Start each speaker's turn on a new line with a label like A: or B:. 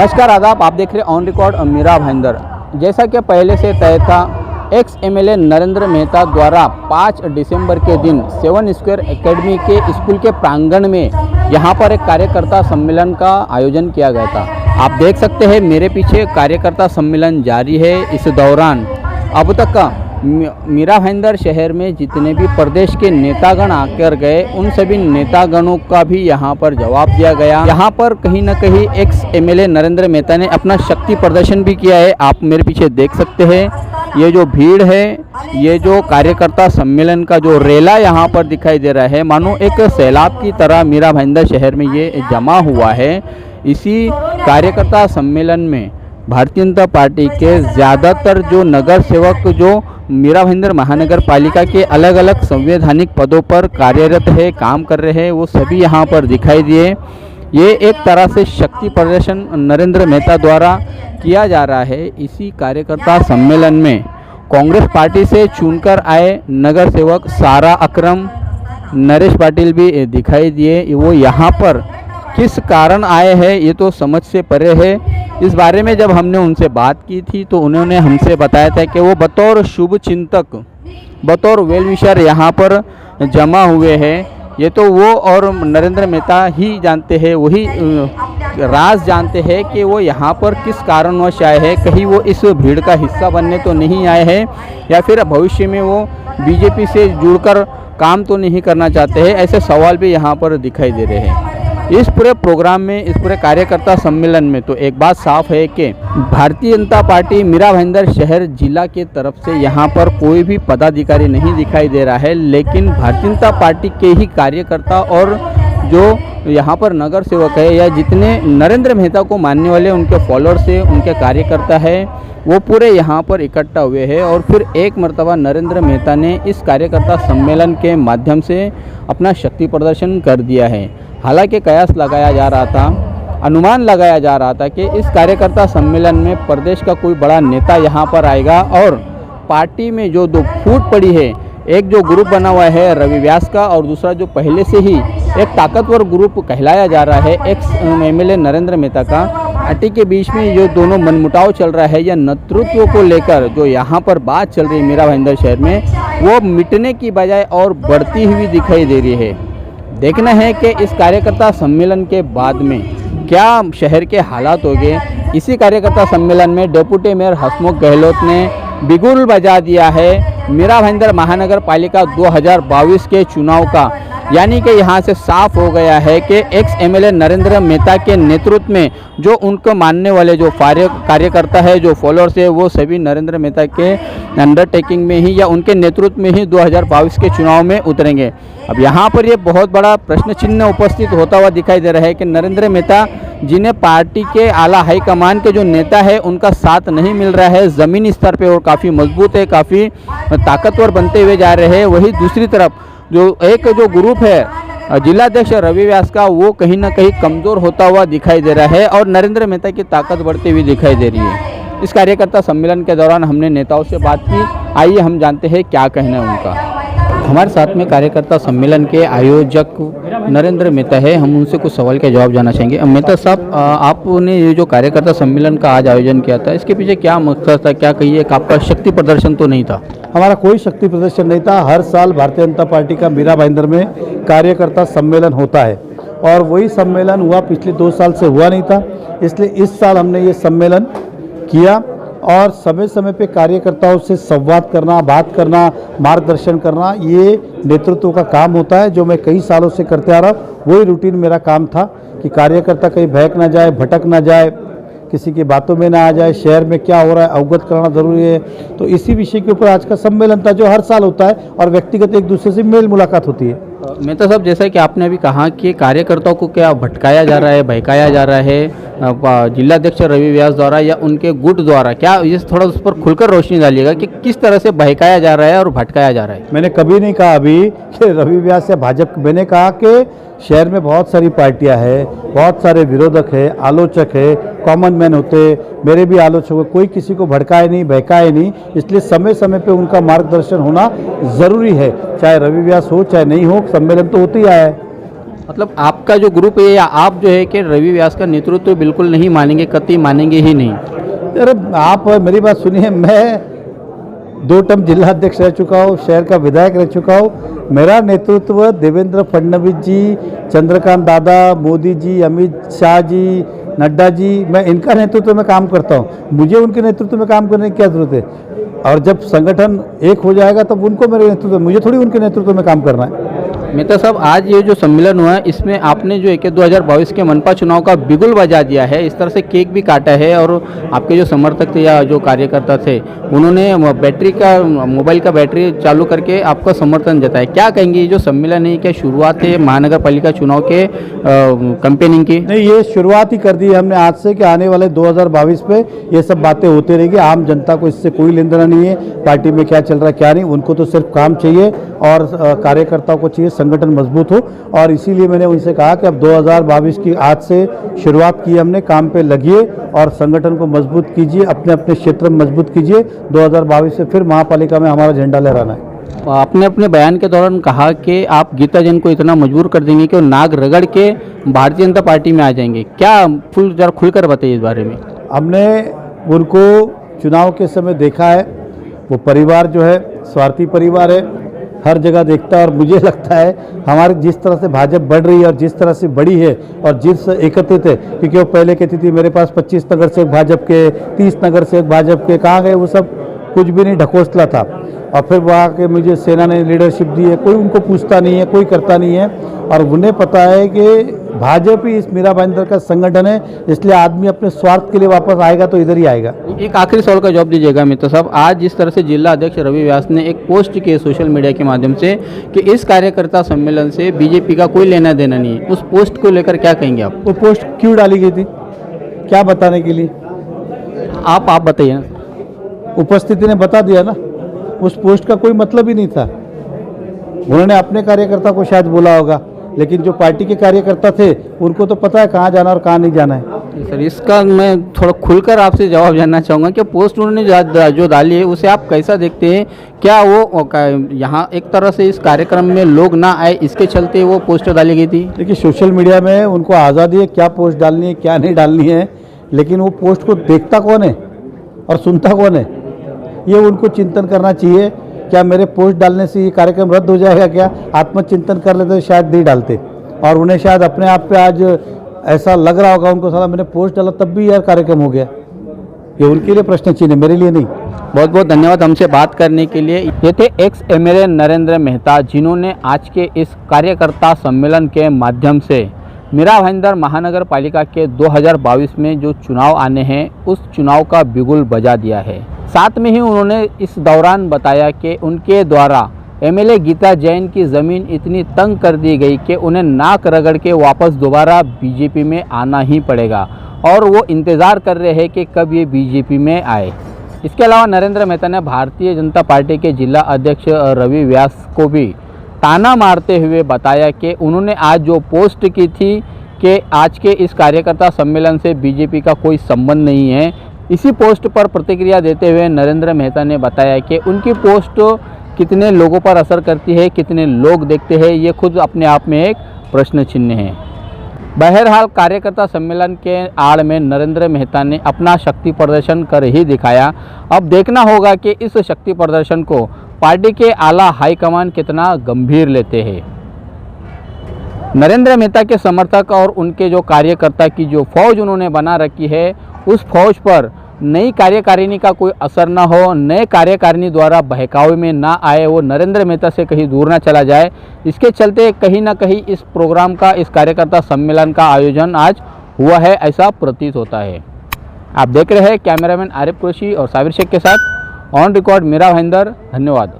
A: नमस्कार आदाब, आप देख रहे ऑन रिकॉर्ड मीरा भाईंदर। जैसा कि पहले से तय था, एक्स एमएलए नरेंद्र मेहता द्वारा 5 दिसंबर के दिन 7 स्क्वायर एकेडमी के स्कूल के प्रांगण में यहां पर एक कार्यकर्ता सम्मेलन का आयोजन किया गया था। आप देख सकते हैं मेरे पीछे कार्यकर्ता सम्मेलन जारी है। इस दौरान अब तक का मीरा भाईंदर शहर में जितने भी प्रदेश के नेतागण आकर गए, उन सभी नेतागणों का भी यहां पर जवाब दिया गया। यहां पर कहीं न कहीं एक्स एमएलए नरेंद्र मेहता ने अपना शक्ति प्रदर्शन भी किया है। आप मेरे पीछे देख सकते हैं, ये जो भीड़ है, ये जो कार्यकर्ता सम्मेलन का जो रेला यहाँ पर दिखाई दे रहा है, मानो एक सैलाब की तरह मीरा भाईंदर शहर में ये जमा हुआ है। इसी कार्यकर्ता सम्मेलन में भारतीय जनता पार्टी के ज़्यादातर जो नगर सेवक जो मीरा भाईंदर महानगर पालिका के अलग अलग संवैधानिक पदों पर कार्यरत है, काम कर रहे हैं, वो सभी यहाँ पर दिखाई दिए। ये एक तरह से शक्ति प्रदर्शन नरेंद्र मेहता द्वारा किया जा रहा है। इसी कार्यकर्ता सम्मेलन में कांग्रेस पार्टी से चुनकर आए नगर सेवक सारा अकरम, नरेश पाटिल भी दिखाई दिए। वो यहाँ पर किस कारण आए हैं ये तो समझ से परे है। इस बारे में जब हमने उनसे बात की थी तो उन्होंने हमसे बताया था कि वो बतौर शुभ चिंतक, बतौर वेल विशर यहाँ पर जमा हुए हैं। ये तो वो और नरेंद्र मेहता ही जानते हैं, वही राज जानते हैं कि वो यहाँ पर किस कारणवश आए हैं। कहीं वो इस भीड़ का हिस्सा बनने तो नहीं आए हैं, या फिर भविष्य में वो बीजेपी से जुड़कर काम तो नहीं करना चाहते हैं। ऐसे सवाल भी यहाँ पर दिखाई दे रहे हैं। इस पूरे प्रोग्राम में, इस पूरे कार्यकर्ता सम्मेलन में तो एक बात साफ है कि भारतीय जनता पार्टी मीरा भाईंदर शहर जिला के तरफ से यहाँ पर कोई भी पदाधिकारी नहीं दिखाई दे रहा है, लेकिन भारतीय जनता पार्टी के ही कार्यकर्ता और जो यहाँ पर नगर सेवक है या जितने नरेंद्र मेहता को मानने वाले उनके फॉलोअर्स है, उनके कार्यकर्ता है, वो पूरे यहाँ पर इकट्ठा हुए हैं। और फिर एक मर्तबा नरेंद्र मेहता ने इस कार्यकर्ता सम्मेलन के माध्यम से अपना शक्ति प्रदर्शन कर दिया है। हालांकि कयास लगाया जा रहा था, अनुमान लगाया जा रहा था कि इस कार्यकर्ता सम्मेलन में प्रदेश का कोई बड़ा नेता यहाँ पर आएगा और पार्टी में जो दो फूट पड़ी है, एक जो ग्रुप बना हुआ है रवि व्यास का और दूसरा जो पहले से ही एक ताकतवर ग्रुप कहलाया जा रहा है एक्स एमएलए नरेंद्र मेहता का, पार्टी के बीच में जो दोनों मनमुटाव चल रहा है या नेतृत्व को लेकर जो यहाँ पर बात चल रही है मीरा भाईंदर शहर में, वो मिटने की बजाय और बढ़ती हुई दिखाई दे रही है। देखना है कि इस कार्यकर्ता सम्मेलन के बाद में क्या शहर के हालात होंगे। इसी कार्यकर्ता सम्मेलन में डेप्यूटी मेयर हसमुख गहलोत ने बिगुल बजा दिया है मीरा भाईंदर महानगर पालिका 2022 के चुनाव का, यानी कि यहाँ से साफ हो गया है कि एक्स एमएलए नरेंद्र मेहता के नेतृत्व में जो उनको मानने वाले जो कार्यकर्ता है, जो फॉलोअर्स है, वो सभी नरेंद्र मेहता के अंडरटेकिंग में ही या उनके नेतृत्व में ही 2022 के चुनाव में उतरेंगे। अब यहाँ पर ये बहुत बड़ा प्रश्न चिन्ह उपस्थित होता हुआ दिखाई दे रहा है कि नरेंद्र मेहता, जिन्हें पार्टी के आला हाईकमान के जो नेता है उनका साथ नहीं मिल रहा है ज़मीनी स्तर पे, और काफ़ी मजबूत है, काफ़ी ताकतवर बनते हुए जा रहे हैं। वही दूसरी तरफ जो एक जो ग्रुप है जिलाध्यक्ष रवि व्यास का, वो कहीं ना कहीं कमज़ोर होता हुआ दिखाई दे रहा है और नरेंद्र मेहता की ताकत बढ़ती हुई दिखाई दे रही है। इस कार्यकर्ता सम्मेलन के दौरान हमने नेताओं से बात की, आइए हम जानते हैं क्या कहना है उनका। हमारे साथ में कार्यकर्ता सम्मेलन के आयोजक नरेंद्र मेहता है, हम उनसे कुछ सवाल के जवाब जानना चाहेंगे। मेहता साहब, आपने ये जो कार्यकर्ता सम्मेलन का आज आयोजन किया था, इसके पीछे क्या मकसद था? क्या कहिए, आपका शक्ति प्रदर्शन तो नहीं था?
B: हमारा कोई शक्ति प्रदर्शन नहीं था। हर साल भारतीय जनता पार्टी का मीरा भाईंदर में कार्यकर्ता सम्मेलन होता है और वही सम्मेलन हुआ, पिछले 2 साल से हुआ नहीं था, इसलिए इस साल हमने ये सम्मेलन किया और समय समय पे कार्यकर्ताओं से संवाद करना, बात करना, मार्गदर्शन करना, ये नेतृत्व का काम होता है जो मैं कई सालों से करते आ रहा हूँ। वही रूटीन मेरा काम था कि कार्यकर्ता कहीं बहक ना जाए, भटक ना जाए, किसी की बातों में ना आ जाए, शहर में क्या हो रहा है अवगत कराना ज़रूरी है। तो इसी विषय के ऊपर आज का सम्मेलन था जो हर साल होता है और व्यक्तिगत एक दूसरे से मेल मुलाकात होती है।
A: मेहता साहब, जैसा कि आपने अभी कहा कि कार्यकर्ताओं को क्या भटकाया जा रहा है, बहकाया जा रहा है जिलाध्यक्ष रवि व्यास द्वारा या उनके गुट द्वारा, क्या ये थोड़ा उस पर खुलकर रोशनी डालिएगा कि किस तरह से बहकाया जा रहा है और भटकाया जा रहा है?
B: मैंने कभी नहीं कहा अभी कि रवि व्यास या भाजपा, मैंने कहा कि शहर में बहुत सारी पार्टियां हैं, बहुत सारे विरोधक है, आलोचक है, कॉमन मैन होते, मेरे भी आलोचक हो, कोई किसी को भड़काए नहीं, बहकाए नहीं, इसलिए समय समय पे उनका मार्गदर्शन होना ज़रूरी है। चाहे रवि व्यास हो चाहे नहीं हो, सम्मेलन तो होते ही आया है।
A: मतलब आपका जो ग्रुप है या आप जो है कि रवि व्यास का नेतृत्व बिल्कुल नहीं मानेंगे, कतई मानेंगे ही नहीं।
B: अरे आप मेरी बात सुनिए, मैं 2 टर्म जिला अध्यक्ष रह चुका हूँ, शहर का विधायक रह चुका हूँ। मेरा नेतृत्व देवेंद्र फडणवीस जी, चंद्रकांत दादा, मोदी जी, अमित शाह जी, नड्डा जी, मैं इनका नेतृत्व में काम करता हूँ। मुझे उनके नेतृत्व में काम करने की क्या ज़रूरत है? और जब संगठन एक हो जाएगा तब उनको मेरे नेतृत्व, मुझे थोड़ी उनके नेतृत्व में काम करना है।
A: मेहता साहब, आज ये जो सम्मेलन हुआ है इसमें आपने जो है कि 2022 के मनपा चुनाव का बिगुल बजा दिया है, इस तरह से केक भी काटा है और आपके जो समर्थक थे या जो कार्यकर्ता थे उन्होंने बैटरी का, मोबाइल का बैटरी चालू करके आपका समर्थन जताया। क्या कहेंगे, ये जो सम्मेलन है क्या शुरुआत है महानगर पालिका चुनाव के कैंपेनिंग की?
B: नहीं, ये शुरुआत ही कर दी है हमने आज से कि आने वाले 2022 पे ये सब बातें होती रहेगी। आम जनता को इससे कोई लेन देना नहीं है, पार्टी में क्या चल रहा है क्या नहीं, उनको तो सिर्फ काम चाहिए और कार्यकर्ताओं को चाहिए संगठन मजबूत हो। और इसीलिए मैंने उनसे कहा कि अब 2022 की आज से शुरुआत की हमने, काम पे लगिए और संगठन को मजबूत कीजिए, अपने अपने क्षेत्र में मजबूत कीजिए। 2022 से फिर महापालिका में हमारा झंडा लहराना है।
A: आपने अपने बयान के दौरान कहा कि आप गीता जैन को इतना मजबूर कर देंगे कि वो नाक रगड़ के भारतीय जनता पार्टी में आ जाएंगे। क्या जरा खुलकर बताइए इस बारे में।
B: हमने उनको चुनाव के समय देखा है, वो परिवार जो है स्वार्थी परिवार है, हर जगह देखता है। और मुझे लगता है हमारी जिस तरह से भाजपा बढ़ रही है और जिस तरह से बड़ी है और जिस एकत्रित है, क्योंकि वो पहले कहती थी मेरे पास 25 नगर से भाजपा के, 30 नगर से भाजपा के, कहाँ गए वो सब? कुछ भी नहीं, ढकोसला था। और फिर वहाँ के मुझे सेना ने लीडरशिप दी है, कोई उनको पूछता नहीं है, कोई करता नहीं है। और उन्हें पता है कि भाजपा ही इस मीरा भाईंदर का संगठन है, इसलिए आदमी अपने स्वार्थ के लिए वापस आएगा तो इधर ही आएगा।
A: एक आखिरी सवाल का जवाब दीजिएगा मित्र साहब। आज जिस तरह से जिला अध्यक्ष रवि व्यास ने एक पोस्ट की सोशल मीडिया के माध्यम से कि इस कार्यकर्ता सम्मेलन से बीजेपी का कोई लेना देना नहीं है, उस पोस्ट को लेकर क्या कहेंगे आप?
B: वो पोस्ट क्यों डाली गई थी, क्या बताने के लिए?
A: आप बताइए ना।
B: उपस्थिति ने बता दिया ना, उस पोस्ट का कोई मतलब ही नहीं था। उन्होंने अपने कार्यकर्ता को शायद बोला होगा, लेकिन जो पार्टी के कार्यकर्ता थे उनको तो पता है कहाँ जाना और कहाँ नहीं जाना है।
A: सर, इसका मैं थोड़ा खुलकर आपसे जवाब जानना चाहूँगा कि पोस्ट उन्होंने जो डाली है उसे आप कैसा देखते हैं? क्या वो यहाँ एक तरह से इस कार्यक्रम में लोग ना आए इसके चलते वो पोस्ट डाली गई थी?
B: देखिए, सोशल मीडिया में उनको आज़ादी है क्या पोस्ट डालनी है क्या नहीं डालनी है, लेकिन वो पोस्ट को देखता कौन है और सुनता कौन है, ये उनको चिंतन करना चाहिए। क्या मेरे पोस्ट डालने से ये कार्यक्रम रद्द हो जाएगा क्या? आत्मचिंतन कर लेते शायद नहीं डालते। और उन्हें शायद अपने आप पे आज ऐसा लग रहा होगा उनको, साला मैंने पोस्ट डाला तब भी यार कार्यक्रम हो गया। ये उनके लिए प्रश्न चिन्ह है, मेरे लिए नहीं।
A: बहुत बहुत धन्यवाद हमसे बात करने के लिए। ये थे एक्स एमएलए नरेंद्र मेहता, जिन्होंने आज के इस कार्यकर्ता सम्मेलन के माध्यम से मीरा भाईंदर महानगर पालिका के 2022 में जो चुनाव आने हैं उस चुनाव का बिगुल बजा दिया है। साथ में ही उन्होंने इस दौरान बताया कि उनके द्वारा एमएलए गीता जैन की ज़मीन इतनी तंग कर दी गई कि उन्हें नाक रगड़ के वापस दोबारा बीजेपी में आना ही पड़ेगा और वो इंतज़ार कर रहे हैं कि कब ये बीजेपी में आए। इसके अलावा नरेंद्र मेहता ने भारतीय जनता पार्टी के जिला अध्यक्ष रवि व्यास को भी ताना मारते हुए बताया कि उन्होंने आज जो पोस्ट की थी कि आज के इस कार्यकर्ता सम्मेलन से बीजेपी का कोई संबंध नहीं है। इसी पोस्ट पर प्रतिक्रिया देते हुए नरेंद्र मेहता ने बताया कि उनकी पोस्ट कितने लोगों पर असर करती है, कितने लोग देखते हैं, ये खुद अपने आप में एक प्रश्न चिन्ह है। बहरहाल कार्यकर्ता सम्मेलन के आड़ में नरेंद्र मेहता ने अपना शक्ति प्रदर्शन कर ही दिखाया। अब देखना होगा कि इस शक्ति प्रदर्शन को पार्टी के आला हाईकमान कितना गंभीर लेते हैं। नरेंद्र मेहता के समर्थक और उनके जो कार्यकर्ता की जो फौज उन्होंने बना रखी है, उस फौज पर नई कार्यकारिणी का कोई असर ना हो, नए कार्यकारिणी द्वारा बहकावे में ना आए, वो नरेंद्र मेहता से कहीं दूर ना चला जाए, इसके चलते कहीं ना कहीं इस प्रोग्राम का, इस कार्यकर्ता सम्मेलन का आयोजन आज हुआ है, ऐसा प्रतीत होता है। आप देख रहे हैं कैमरामैन आरिफ कुरैशी और साबिर शेख के साथ ऑन रिकॉर्ड मीरा भाईंदर। धन्यवाद।